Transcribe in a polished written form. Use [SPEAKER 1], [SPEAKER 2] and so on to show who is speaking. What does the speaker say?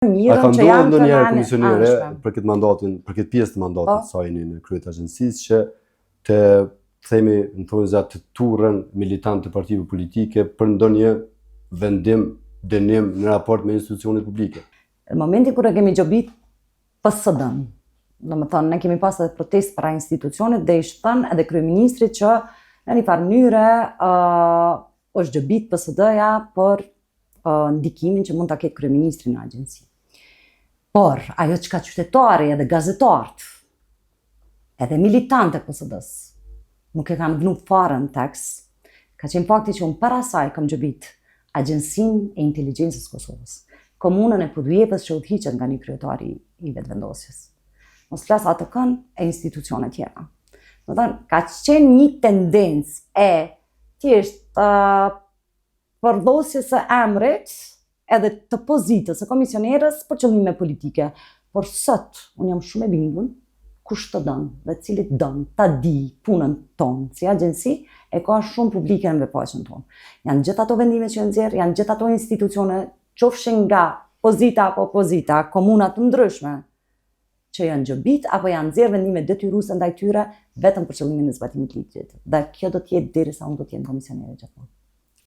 [SPEAKER 1] A ka ndodhur ndonjëherë komisionere për këtë mandatin, për këtë pjesë të mandatit të saj në krye të agjencisë që të themi në thonjza të turrën militant të partive politike për ndonjë vendim, dënim në raport me institucionet publike?
[SPEAKER 2] Në momentin kur e kemi gjobit PSD-n, domethënë ne kemi pas edhe protestë para institucionet dhe ishte thënë edhe kryeministrit që në një farë mënyre është gjobit PSD-ja për ndikimin që mund ta ketë kryeministri në agjenci. Por ajo çka qytetari edhe gazetarët, edhe militantë e PSD-s nuk e kanë vënë fare në tekst, ka qenë fakti që unë para saj kam gjobit Agjencinë e Inteligjencës Kosovës, komunën e Podujevës që udhëhiqet nga një kryetari i vetëvendosjes. Mos flas ATK-n e institucione tjera. Do të thënë, ka qenë një tendencë e thjesht përdosjes së emrit edhe të pozitës së komisionerës për qëllime politike. Por sot, unë jam shumë e bindur, kush të dënë dhe cilit dënë ta di punën tonë si agjenci, e ka shumë publike në veçën tonë. Janë gjithë ato vendime që nxjerr, janë gjithë ato institucione, qofshin nga pozita apo opozita, komuna të ndryshme, që janë gjobit apo janë nxjerr vendime detyruese ndaj tyre vetëm për qëllimin e zbatimit të ligjit. Dhe kjo do të jetë derisa unë do të jem komisionere gjithmonë.